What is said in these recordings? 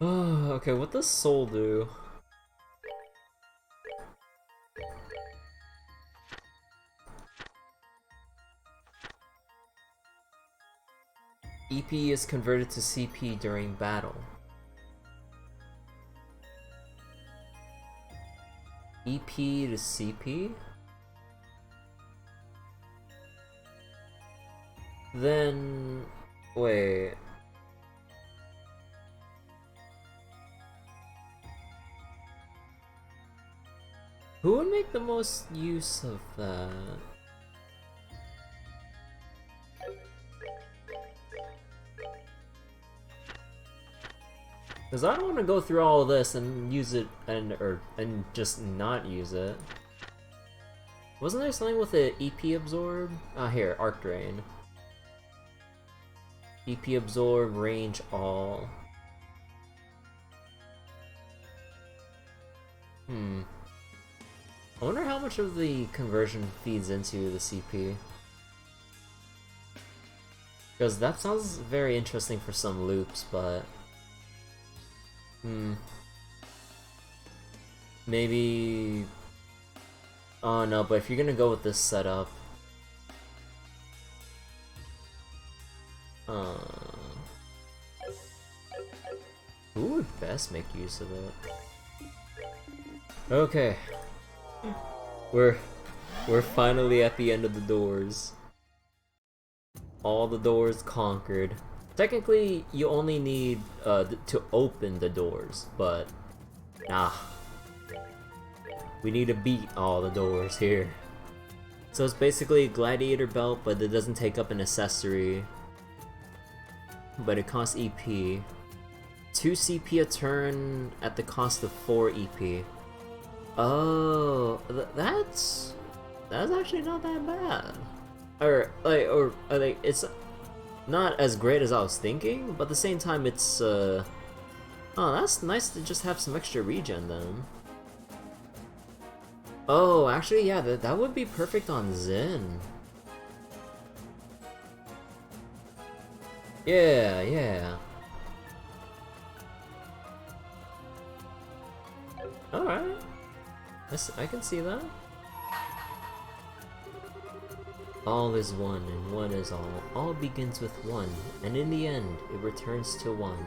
Okay, what does soul do? EP is converted to CP during battle. EP to CP? Then... wait... who would make the most use of that? Because I don't want to go through all of this and use it and just not use it. Wasn't there something with the EP absorb? Ah, here, Arc Drain. EP absorb, range all. I wonder how much of the conversion feeds into the CP. Because that sounds very interesting for some loops, but... maybe... oh no, but if you're gonna go with this setup... who would best make use of it? Okay. We're finally at the end of the doors. All the doors conquered. Technically, you only need to open the doors, but nah. We need to beat all the doors here. So it's basically a gladiator belt, but it doesn't take up an accessory. But it costs EP. 2 CP a turn at the cost of 4 EP. Oh, that's actually not that bad. Or like it's not as great as I was thinking, but at the same time it's oh, that's nice to just have some extra regen then. Oh, actually yeah, that would be perfect on Zen. Yeah, yeah. Alright. I can see that. All is one, and one is all. All begins with one, and in the end, it returns to one.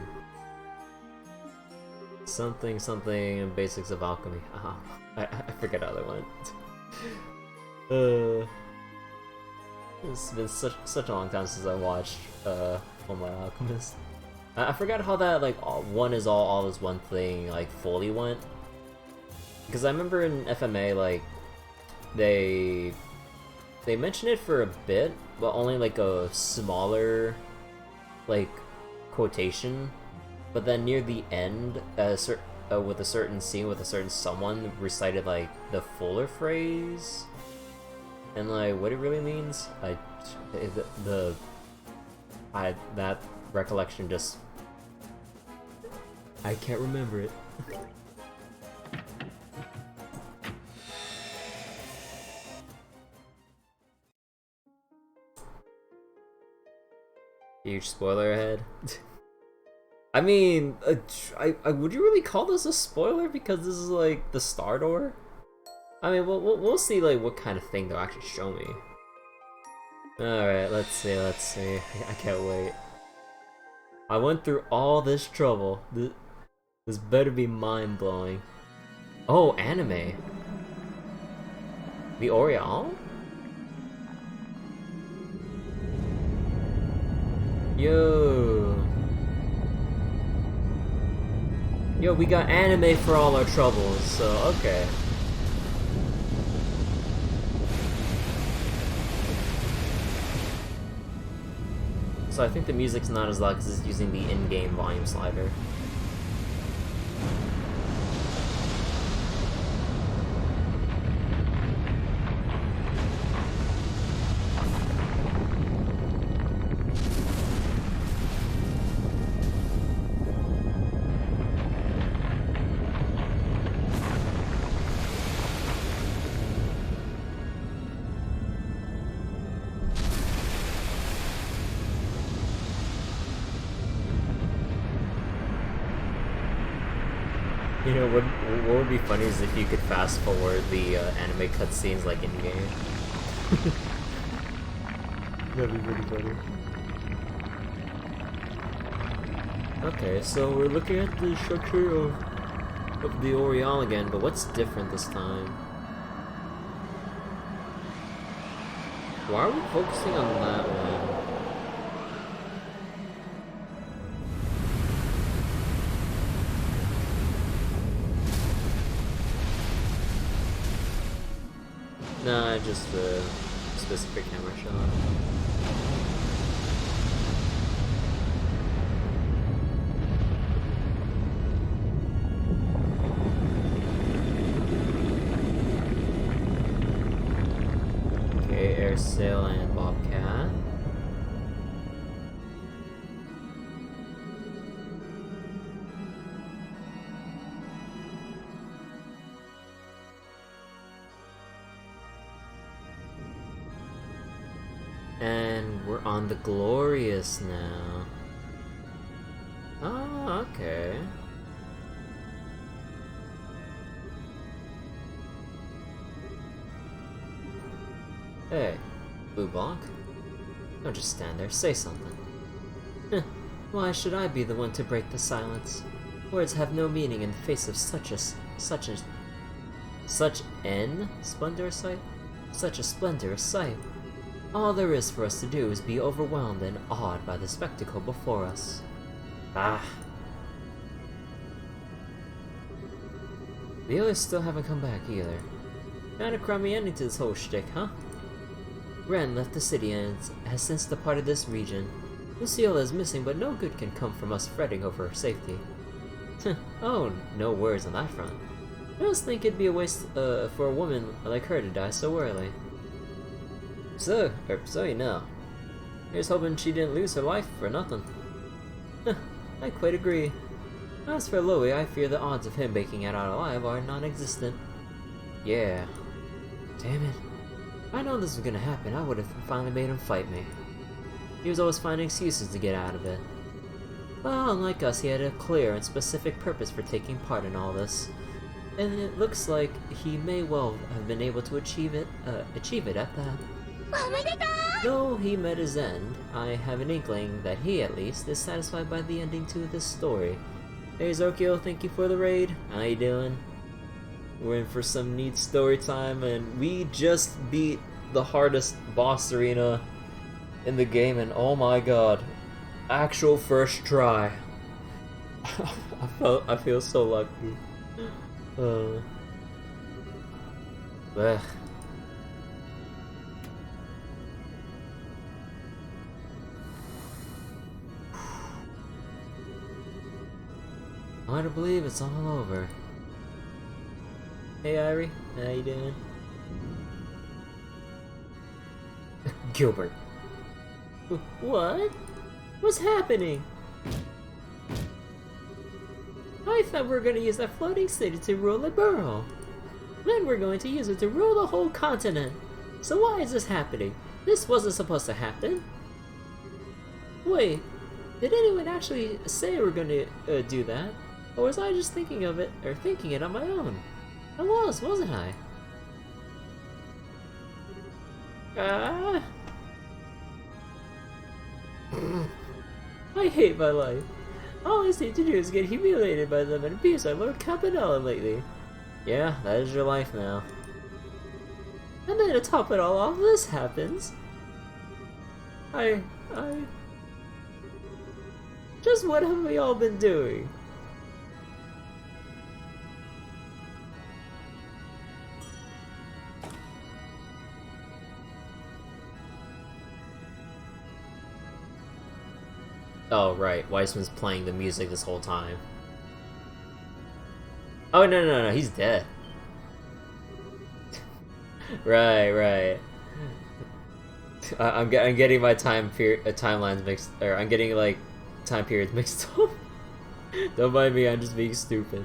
Something, something, basics of alchemy. I forget how that went. It's been such a long time since I watched Fullmetal Alchemist. I forgot how that like one is all is one thing like fully went. Because I remember in FMA like they mentioned it for a bit, but only like a smaller like quotation. But then near the end, with a certain scene with a certain someone recited like the fuller phrase, and like what it really means. That recollection just I can't remember it. Huge spoiler ahead. I mean, would you really call this a spoiler because this is like the Star Door? I mean, we'll see like what kind of thing they'll actually show me. All right, let's see. I can't wait. I went through all this trouble. This better be mind blowing. Oh, anime. The Oriole? Yo, we got anime for all our troubles, so okay. So I think the music's not as loud because it's using the in-game volume slider. You know, what would be funny is if you could fast forward the anime cutscenes like in game. That'd be pretty funny. Okay, so we're looking at the structure of the Oriole again, but what's different this time? Why are we focusing on that one? Nah, just the specific camera shot. Okay, Airsail and Bobcat. And we're on the Glorious now. Oh, okay. Hey, Blue Block. Don't just stand there, say something. Why should I be the one to break the silence? Words have no meaning in the face of such an splendorous sight? Such a splendorous sight. All there is for us to do is be overwhelmed and awed by the spectacle before us. Ah. The others still haven't come back either. Kinda crummy ending to this whole shtick, huh? Ren left the city and has since departed this region. Luciola is missing, but no good can come from us fretting over her safety. Oh, no worries on that front. I just think it'd be a waste for a woman like her to die so early. So you know. Here's hoping she didn't lose her life for nothing. I quite agree. As for Louis, I fear the odds of him making it out alive are non-existent. Yeah. Damn it. If I known this was gonna happen, I would have finally made him fight me. He was always finding excuses to get out of it. Well, unlike us, he had a clear and specific purpose for taking part in all this. And it looks like he may well have been able to achieve it at that. Though he met his end, I have an inkling that he, at least, is satisfied by the ending to this story. Hey Zokyo, thank you for the raid. How you doing? We're in for some neat story time, and we just beat the hardest boss arena in the game, and oh my god, actual first try. I feel so lucky. Ugh. Hard to believe it's all over. Hey Irie, how you doing? Gilbert. What? What's happening? I thought we were going to use that floating city to rule the borough. Then we're going to use it to rule the whole continent. So why is this happening? This wasn't supposed to happen. Wait, did anyone actually say we're going to do that? Or was I just thinking of it, or thinking it on my own? I was, wasn't I? I hate my life. All I seem to do is get humiliated by them and abused by Lord Campanella lately. Yeah, that is your life now. And then to top it all off, this happens. Just what have we all been doing? Oh, right. Weissman's playing the music this whole time. Oh, no, he's dead. Right. I'm getting my timelines mixed, or I'm getting, like, time periods mixed up. Don't mind me, I'm just being stupid.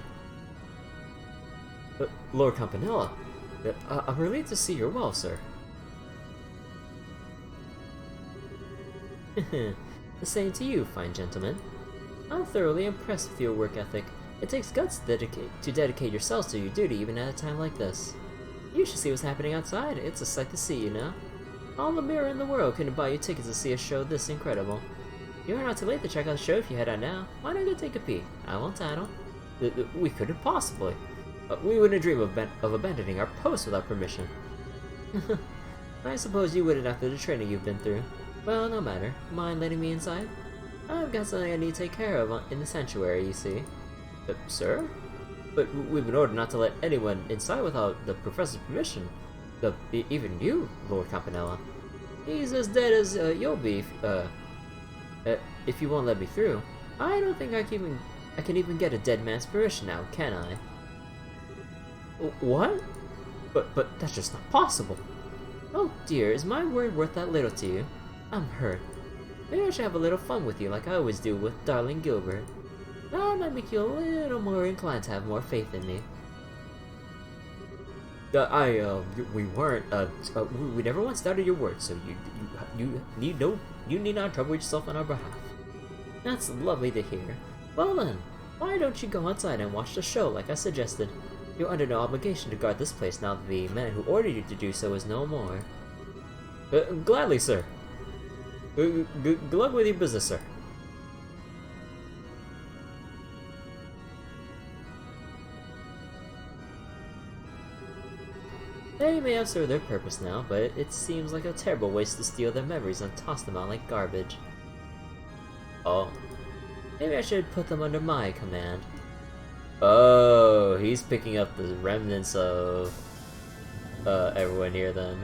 Lord Campanella, I'm relieved to see you're well, sir. The same to you, fine gentleman. I'm thoroughly impressed with your work ethic. It takes guts to dedicate yourselves to your duty even at a time like this. You should see what's happening outside. It's a sight to see, you know? All the mirror in the world couldn't buy you tickets to see a show this incredible. You're not too late to check out the show if you head out now. Why not go take a peek? I won't tattle. We couldn't possibly. We wouldn't dream of abandoning our post without permission. I suppose you wouldn't after the training you've been through. Well, no matter. Mind letting me inside? I've got something I need to take care of in the sanctuary, you see. Sir? But we've been ordered not to let anyone inside without the professor's permission. Even you, Lord Campanella. He's as dead as you'll be if you won't let me through. I don't think I can even get a dead man's permission now, can I? What? But that's just not possible. Oh dear, is my word worth that little to you? I'm hurt. Maybe I should have a little fun with you like I always do with darling Gilbert. That might make you a little more inclined to have more faith in me. We weren't, we never once doubted your word, so you need not trouble yourself on our behalf. That's lovely to hear. Well then, why don't you go outside and watch the show like I suggested? You're under no obligation to guard this place now that the man who ordered you to do so is no more. Gladly, sir. Good luck with your business, sir. They may have served their purpose now, but it seems like a terrible waste to steal their memories and toss them out like garbage. Oh. Maybe I should put them under my command. Oh, he's picking up the remnants of everyone here then.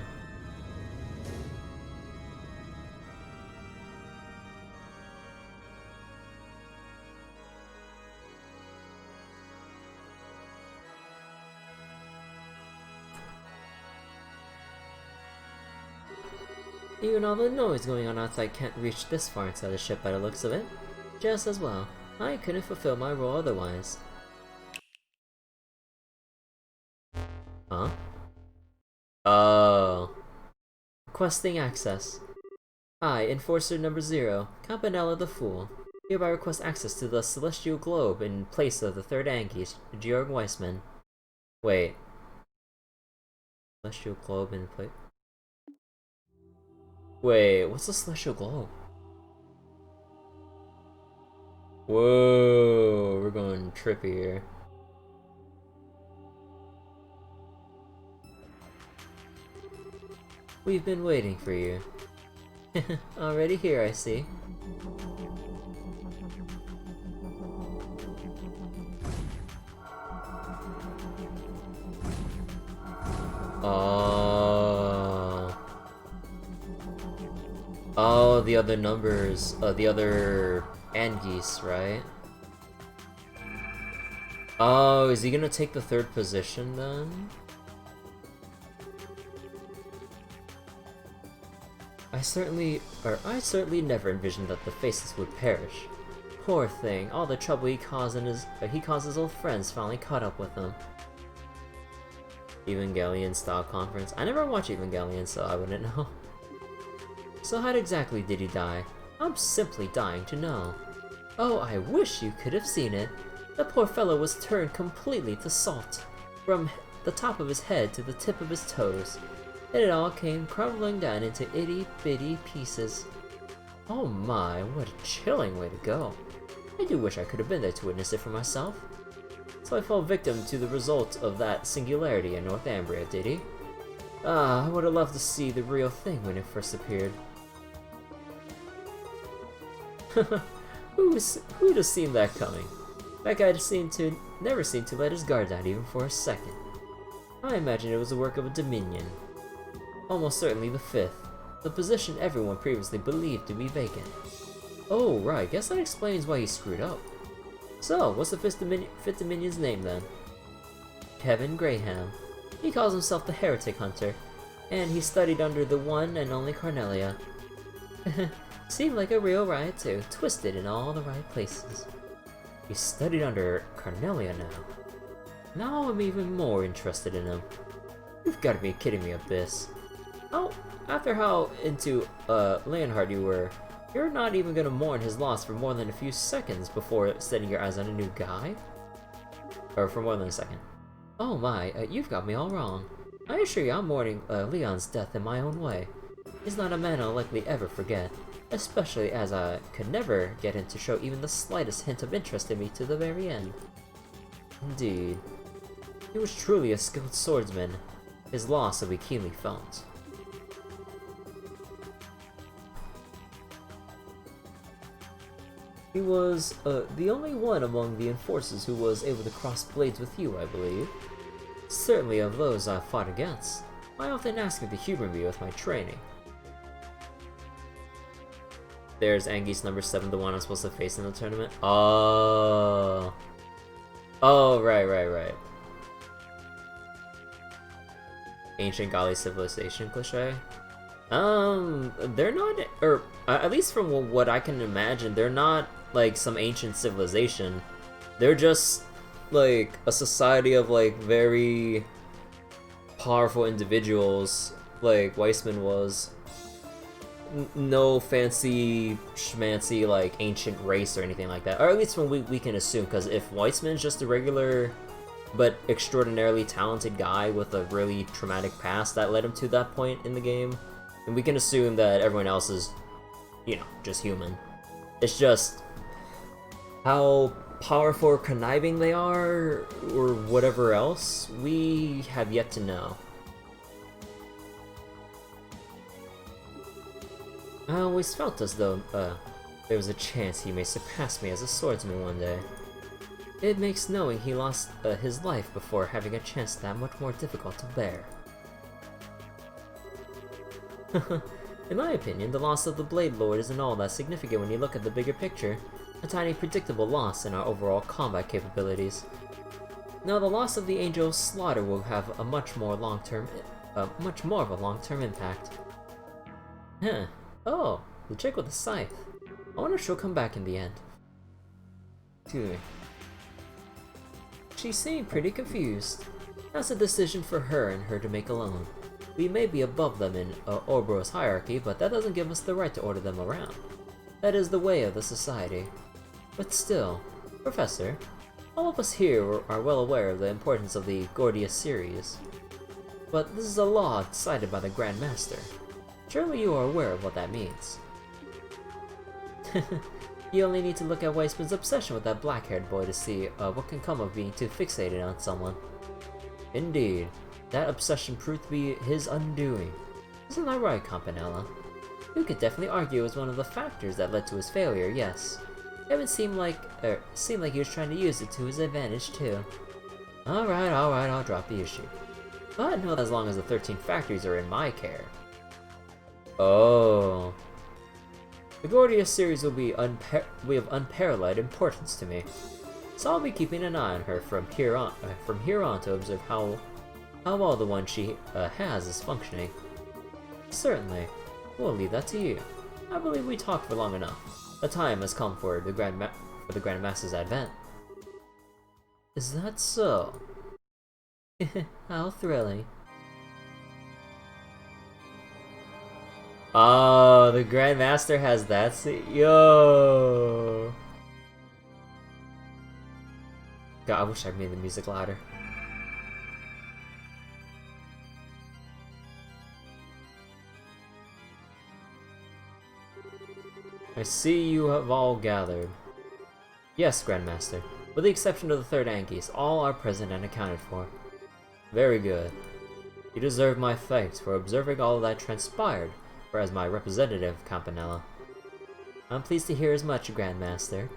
Even all the noise going on outside can't reach this far inside the ship by the looks of it. Just as well. I couldn't fulfill my role otherwise. Huh? Oh. Requesting access. I, Enforcer Number 0, Campanella the Fool, hereby request access to the Celestial Globe in place of the Third Angie, Georg Weissman. Wait. Celestial Globe in place... Wait, what's the Celestial Globe? Whoa, we're going trippy here. We've been waiting for you. Already here, I see. Oh, the other numbers, the other Angees, right? Oh, is he gonna take the third position then? I certainly never envisioned that the Faceless would perish. Poor thing, all the trouble he caused his old friends finally caught up with him. Evangelion style conference. I never watched Evangelion, so I wouldn't know. So how exactly did he die? I'm simply dying to know. Oh, I wish you could have seen it. The poor fellow was turned completely to salt, from the top of his head to the tip of his toes. And it all came crumbling down into itty-bitty pieces. Oh my, what a chilling way to go. I do wish I could have been there to witness it for myself. So I fell victim to the result of that singularity in Northumbria, did he? Ah, I would have loved to see the real thing when it first appeared. Who'd have seen that coming? That guy never seemed to let his guard down even for a second. I imagine it was the work of a Dominion. Almost certainly the fifth, the position everyone previously believed to be vacant. Oh right, guess that explains why he screwed up. So, what's the fifth Dominion's name then? Kevin Graham. He calls himself the Heretic Hunter, and he studied under the one and only Cornelia. Seemed like a real riot too, twisted in all the right places. He studied under Cornelia now. Now I'm even more interested in him. You've got to be kidding me, Abyss. Oh, after how into Leonhard you were, you're not even gonna mourn his loss for more than a few seconds before setting your eyes on a new guy? or for more than a second. Oh my, you've got me all wrong. I assure you I'm mourning Leon's death in my own way. He's not a man I'll likely ever forget, especially as I could never get him to show even the slightest hint of interest in me to the very end. Indeed. He was truly a skilled swordsman. His loss will be keenly felt. He was the only one among the enforcers who was able to cross blades with you, I believe. Certainly of those I've fought against. I often ask him to humor me with my training. There's Anguisse number 7, the one I'm supposed to face in the tournament. Oh. Oh, right. Ancient Gali civilization cliché. They're not, or at least from what I can imagine, they're not like some ancient civilization. They're just like a society of like very powerful individuals, like Weissman was. No fancy schmancy like ancient race or anything like that, or at least from we can assume, because if Weissman's just a regular but extraordinarily talented guy with a really traumatic past that led him to that point in the game, and we can assume that everyone else is, you know, just human. It's just how powerful or conniving they are, or whatever else, we have yet to know. I always felt as though, there was a chance he may surpass me as a swordsman one day. It makes knowing he lost his life before having a chance that much more difficult to bear. In my opinion, the loss of the Blade Lord isn't all that significant when you look at the bigger picture. A tiny predictable loss in our overall combat capabilities. Now, the loss of the Angel of Slaughter will have a much more of a long-term impact. Huh. Oh, the chick with the scythe. I wonder if she'll come back in the end. Excuse me. She seemed pretty confused. That's a decision for her and her to make alone. We may be above them in Orbro's hierarchy, but that doesn't give us the right to order them around. That is the way of the society. But still, Professor, all of us here are well aware of the importance of the Gordius series. But this is a law decided by the Grand Master. Surely you are aware of what that means. You only need to look at Weissman's obsession with that black-haired boy to see what can come of being too fixated on someone. Indeed, that obsession proved to be his undoing. Isn't that right, Campanella? You could definitely argue it was one of the factors that led to his failure, yes. It seemed like he was trying to use it to his advantage too. Alright, I'll drop the issue. But know that as long as the 13 factories are in my care. Oh. The Gordius series will be of unparalleled importance to me, so I'll be keeping an eye on her from here on to observe how well the one she has is functioning. Certainly, we'll leave that to you. I believe we talked for long enough. The time has come for the Grand Master's advent. Is that so? How thrilling. Oh, the Grandmaster has that yo! God, I wish I made the music louder. I see you have all gathered. Yes, Grandmaster. With the exception of the third Anguisse, all are present and accounted for. Very good. You deserve my thanks for observing all that transpired, or as my representative, Campanella. I'm pleased to hear as much, Grandmaster.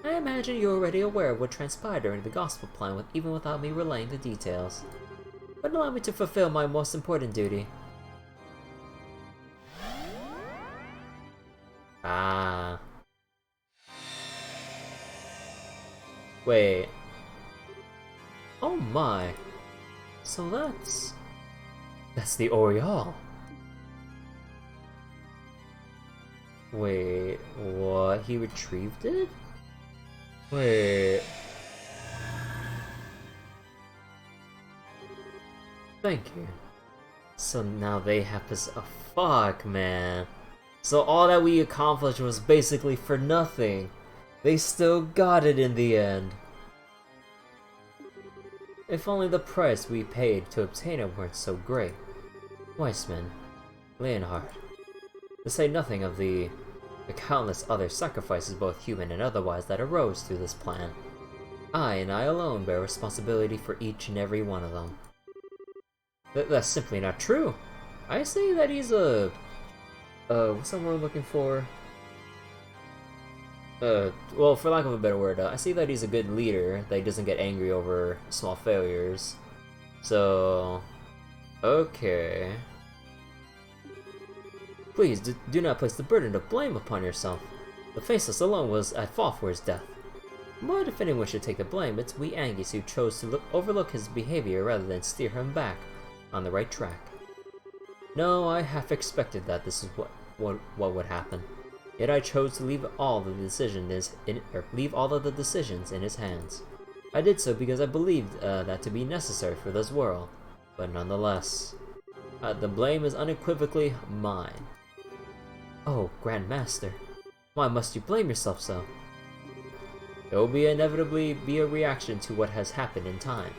I imagine you're already aware of what transpired during the Gospel Plan, even without me relaying the details. But allow me to fulfill my most important duty. Ah. Wait. Oh my. So that's the Oriole. Wait, what? He retrieved it? Wait. Thank you. So now they have this. Oh, fuck, man. So all that we accomplished was basically for nothing. They still got it in the end. If only the price we paid to obtain it weren't so great. Weissman, Leonhard, to say nothing of the countless other sacrifices, both human and otherwise, that arose through this plan. I and I alone bear responsibility for each and every one of them. That's simply not true. I say that he's a... what's the word I'm looking for? Well, for lack of a better word, I see that he's a good leader, that he doesn't get angry over small failures. So... okay. Please, do not place the burden of blame upon yourself. The Faceless alone was at fault for his death. But if anyone should take the blame, it's we Angies who chose to overlook his behavior rather than steer him back on the right track. No, I half expected that this is what would happen. Yet I chose to leave all of the decisions in his hands. I did so because I believed that to be necessary for this world. But nonetheless, the blame is unequivocally mine. Oh, Grand Master, why must you blame yourself so? There will inevitably be a reaction to what has happened in time,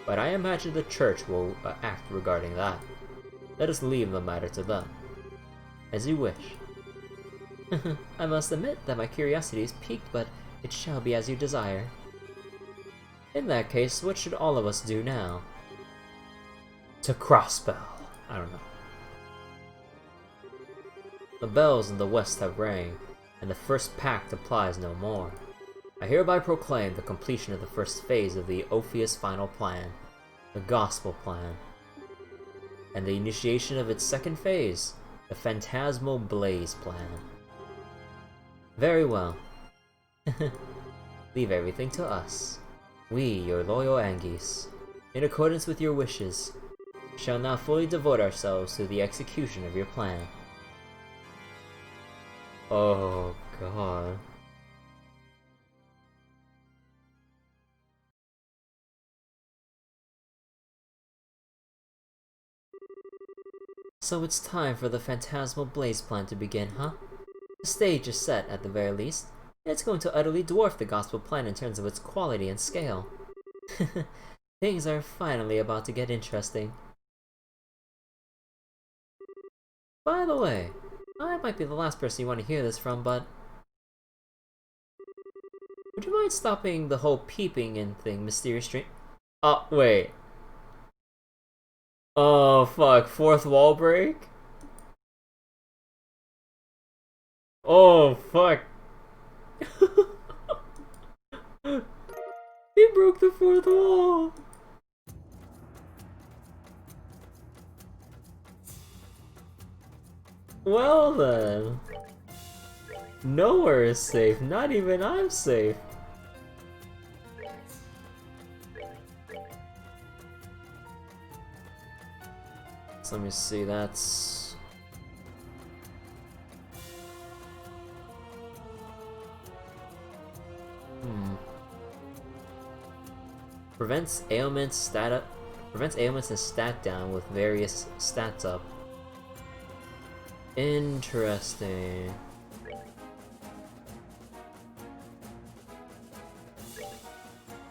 but I imagine the Church will act regarding that. Let us leave the matter to them. As you wish. I must admit that my curiosity is piqued, but it shall be as you desire. In that case, what should all of us do now? To crossbell. I don't know. The bells in the west have rang, and the first pact applies no more. I hereby proclaim the completion of the first phase of the Ophius final plan, the Gospel Plan, and the initiation of its second phase, the Phantasmal Blaze Plan. Very well. Leave everything to us. We, your loyal Angies, in accordance with your wishes, shall now fully devote ourselves to the execution of your plan. Oh, God. So it's time for the Phantasmal Blaze Plan to begin, huh? The stage is set, at the very least. It's going to utterly dwarf the Gospel Plan in terms of its quality and scale. Things are finally about to get interesting. By the way, I might be the last person you want to hear this from, but... would you mind stopping the whole peeping in thing, Mysterious Dream? Oh, wait. Oh, fuck. Fourth wall break? Oh, fuck. He broke the fourth wall. Well then. Nowhere is safe. Not even I'm safe. So let me see, that's... Prevents ailments and stat down with various stats up. Interesting.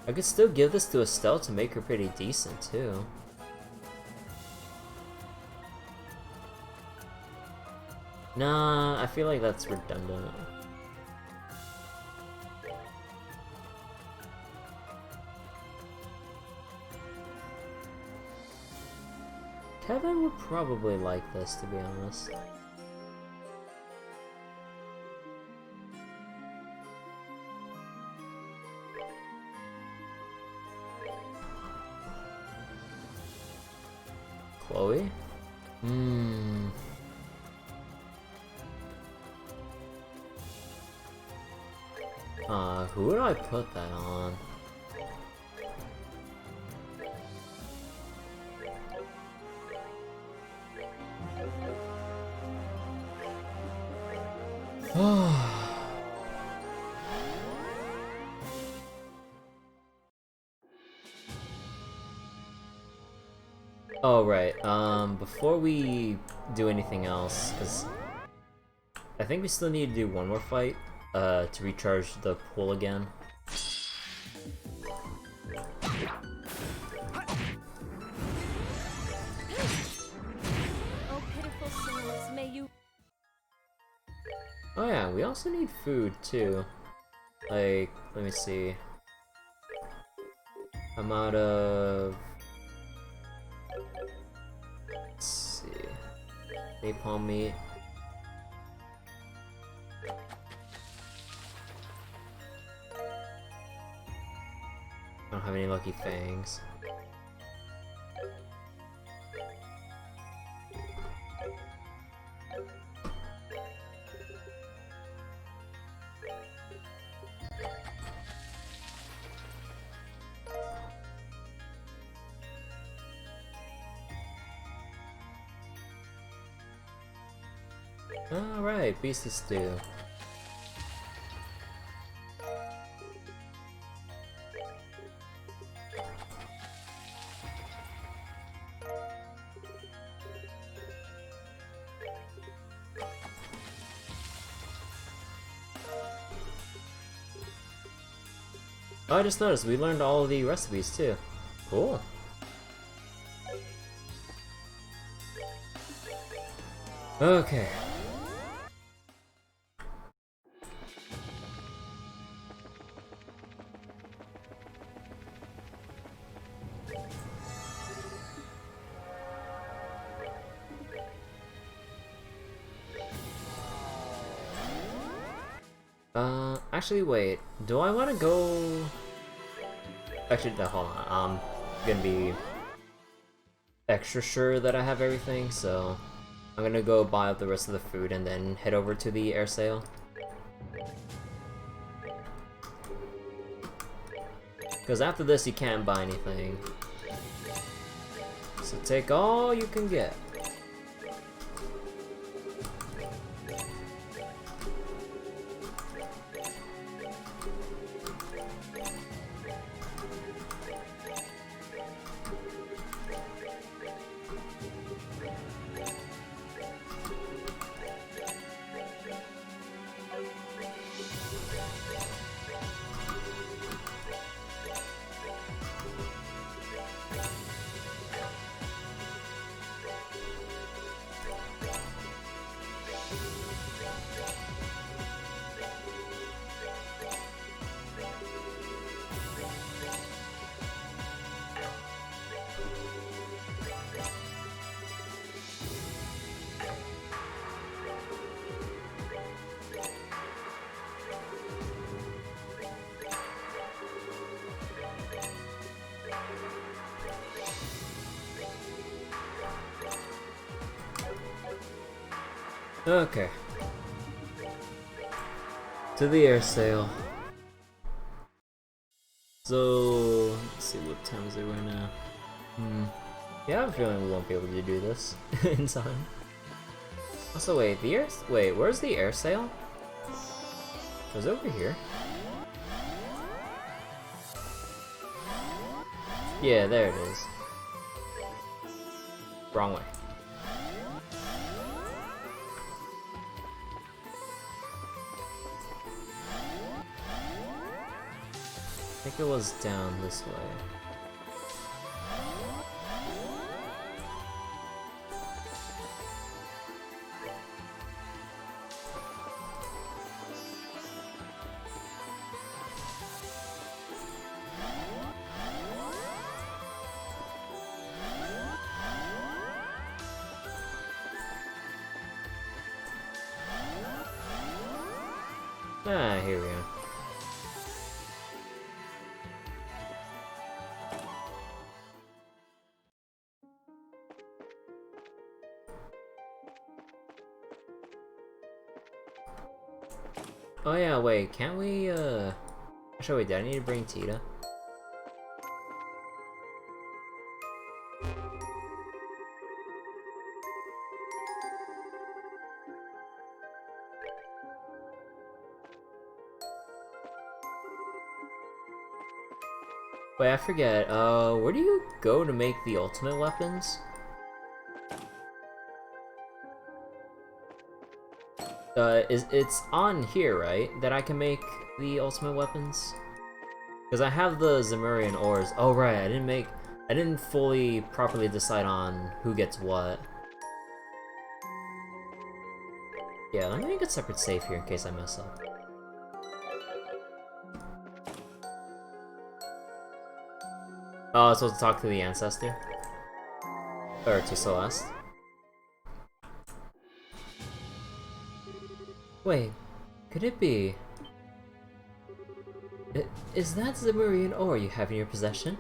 I could still give this to Estelle to make her pretty decent too. Nah, I feel like that's redundant. Kevin would probably like this, to be honest. Chloe? Who would I put that on? Oh, right. Before we do anything else, because I think we still need to do one more fight, to recharge the pool again. yeah, we also need food too. Like, let me see. I'm out of... Let's see. Napalm meat. I don't have any lucky fangs. Alright, beastie stew. Oh, I just noticed we learned all of the recipes too. Cool. Okay. Actually, wait. Do I want to go... Actually, no, hold on. I'm gonna be extra sure that I have everything, so I'm gonna go buy up the rest of the food and then head over to the air sale. Because after this, you can't buy anything. So take all you can get. Okay. To the air sale. So, let's see, what time is it right now? Yeah, I have a feeling we won't be able to do this in time. Also, wait, where's the air sale? It was over here. Yeah, there it is. Wrong way. I think it was down this way. Ah, here we go. Oh yeah, wait, can't we, Actually, wait, did I need to bring Tita? Wait, I forget, where do you go to make the ultimate weapons? It's on here, right? That I can make the ultimate weapons? Because I have the Zemurian ores. Oh right, I didn't fully properly decide on who gets what. Yeah, let me make a separate save here in case I mess up. Oh, I was supposed to talk to the ancestor? Or to Celeste? Wait, could it be... Is that Zemurian ore you have in your possession?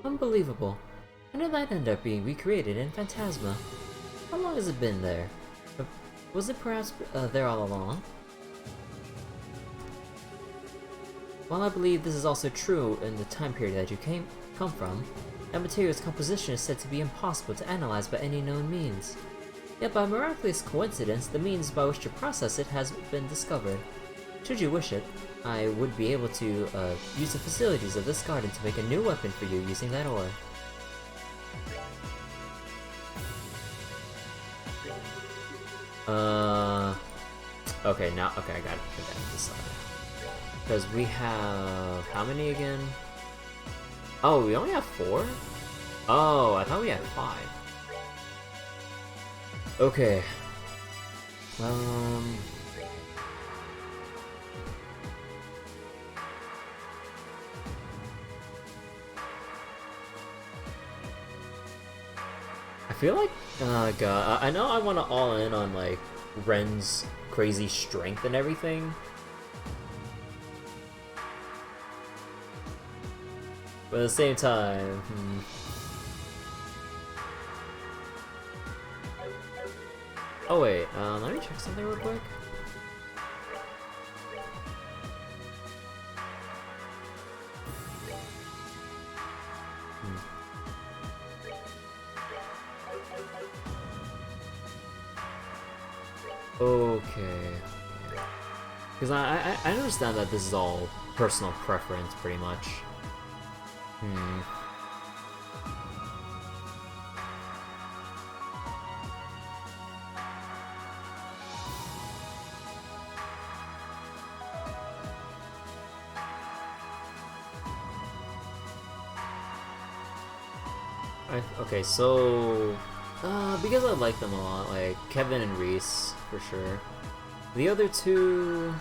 Unbelievable. How did that end up being recreated in Phantasma? How long has it been there? Was it perhaps there all along? While I believe this is also true in the time period that you come from, that material's composition is said to be impossible to analyze by any known means. Yet by miraculous coincidence, the means by which to process it has been discovered. Should you wish it, I would be able to use the facilities of this garden to make a new weapon for you using that ore. Okay, I got it. Because we have... how many again? Oh, we only have 4? Oh, I thought we had 5. Okay. I feel like... oh god, I know I want to all in on, like, Ren's crazy strength and everything. But at the same time... Oh wait, let me check something real quick. Okay. Because I understand that this is all personal preference, pretty much. Okay, so... because I like them a lot, like Kevin and Reese, for sure. The other two...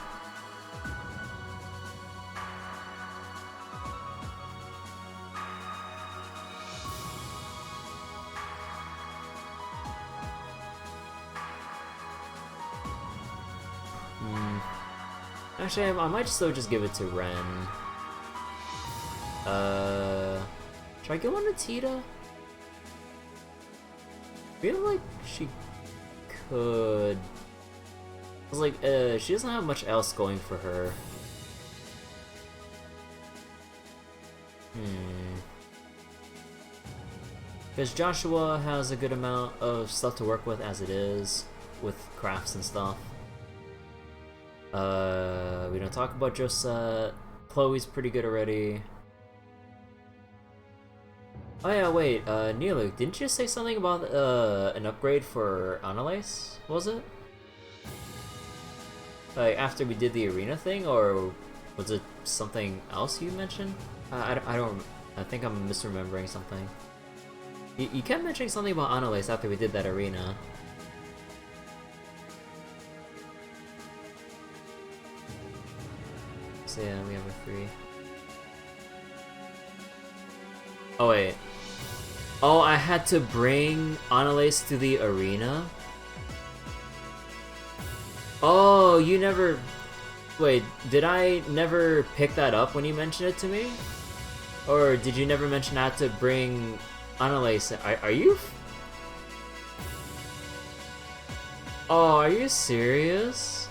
Actually, I might still just give it to Ren. Should I give one to Tita? I feel like she could... I was like, she doesn't have much else going for her. Because Joshua has a good amount of stuff to work with as it is, with crafts and stuff. We don't talk about Josette. Chloe's pretty good already. Oh yeah, wait, Neelu, didn't you say something about an upgrade for Annalise, was it? Like, after we did the arena thing, or was it something else you mentioned? I think I'm misremembering something. You kept mentioning something about Annalise after we did that arena. So yeah, we have a 3. Oh wait. Oh, I had to bring Annalise to the arena? Oh, you never... Wait, did I never pick that up when you mentioned it to me? Or did you never mention I had to bring Annalise? Are you... Oh, are you serious?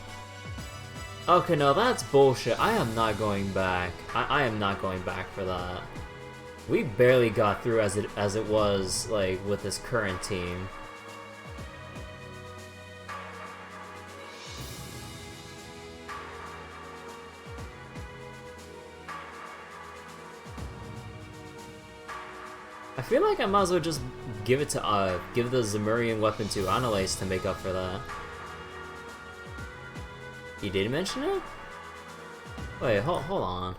Okay, no, that's bullshit. I am not going back. I am not going back for that. We barely got through as it was, like, with this current team. I feel like I might as well just give it to give the Zemurian weapon to Annalise to make up for that. You did mention it? Wait, hold on.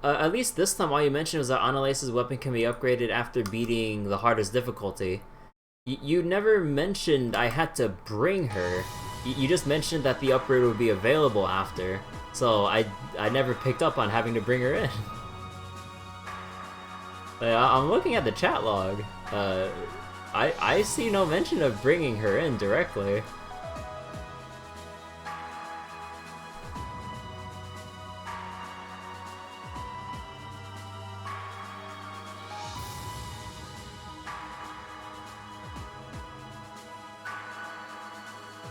at least this time, all you mentioned was that Annalise's weapon can be upgraded after beating the hardest difficulty. You never mentioned I had to bring her. You just mentioned that the upgrade would be available after. So I never picked up on having to bring her in. I'm looking at the chat log. I see no mention of bringing her in directly.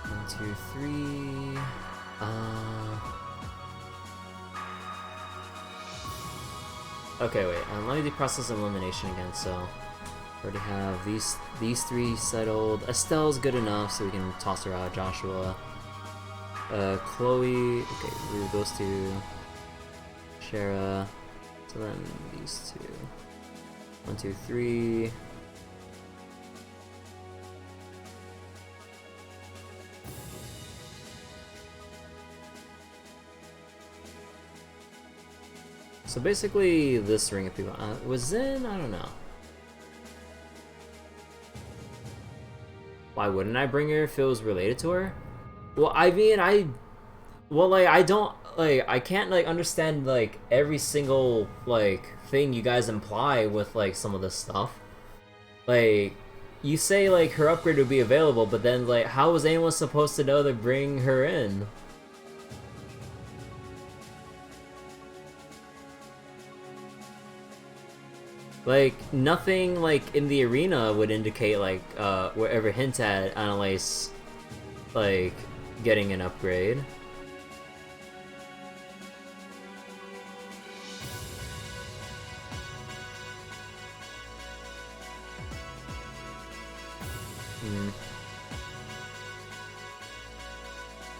One, two, three. Okay, wait. Let me do process elimination again. So, already have these three settled. Estelle's good enough, so we can toss her out. Joshua, Chloe. Okay, remove those two. Shara. So then these two. 1, 2, 3. So basically, this ring of people was in. I don't know. Why wouldn't I bring her if it was related to her? Well, I mean, I don't I can't like understand like every single like thing you guys imply with like some of this stuff. Like, you say like her upgrade would be available, but then like how was anyone supposed to know to bring her in? Like, nothing, like, in the arena would indicate, like, wherever hint at Annalise, like, getting an upgrade.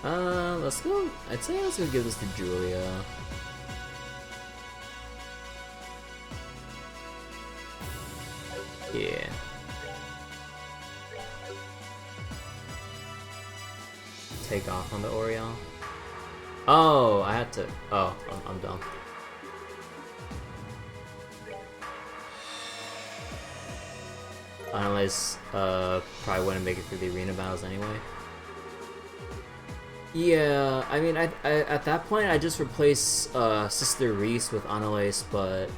Let's go, I'd say let's go give this to Julia. Yeah. Take off on the Oriole. Oh, I had to. Oh, I'm dumb. Annalise probably wouldn't make it through the arena battles anyway. Yeah, I mean, I at that point I just replace Sister Reese with Annalise, but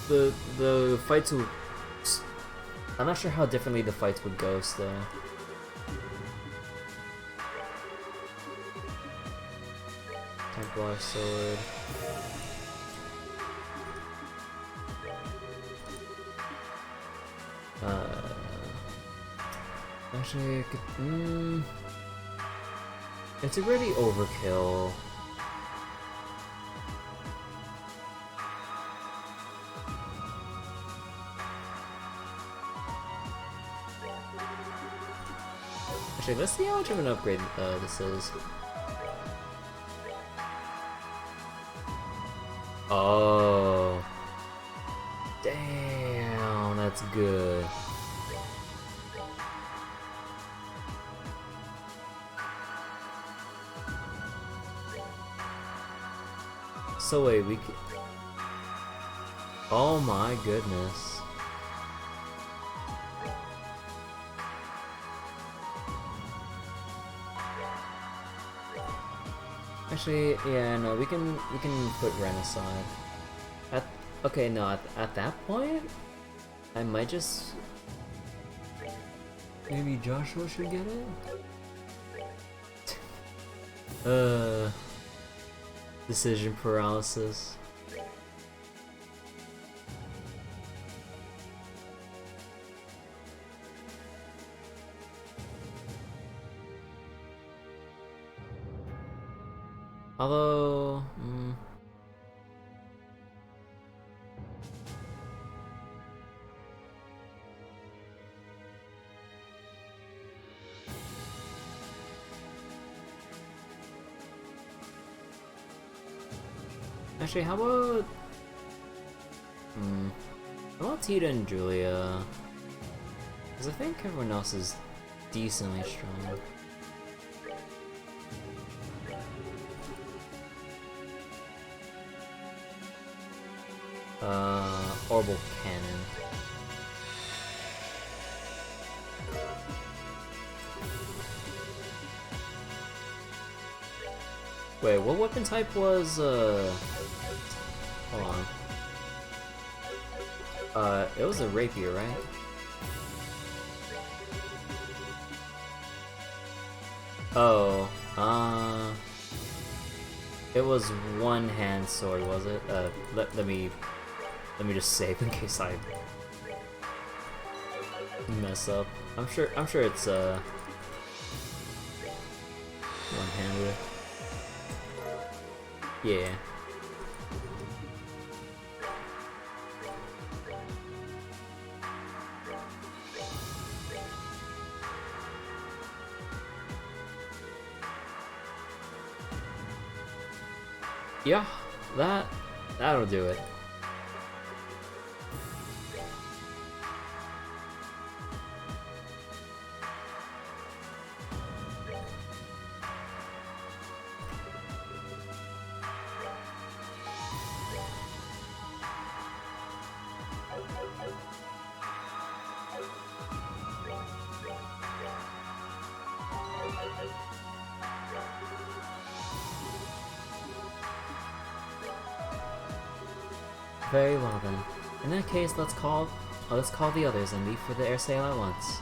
the fights would. I'm not sure how differently the fights would go still. Templar sword. Actually, I could, it's already overkill. Actually, let's see how much of an upgrade this is. Oh. Damn, that's good. So wait, we can... Oh my goodness. Actually, yeah, no, we can put Ren aside. Okay, no, at that point, I might just... Maybe Joshua should get it? Decision paralysis. Although, actually, how about Tita and Julia? Because I think everyone else is decently strong. Orbital cannon. Wait, what weapon type was, hold on. It was a rapier, right? Oh, it was one hand sword, was it? Let me just save in case I mess up. I'm sure it's one-handed. Yeah. Yeah, that'll do it. Very well then. In that case, let's call the others and leave for the air sail at once.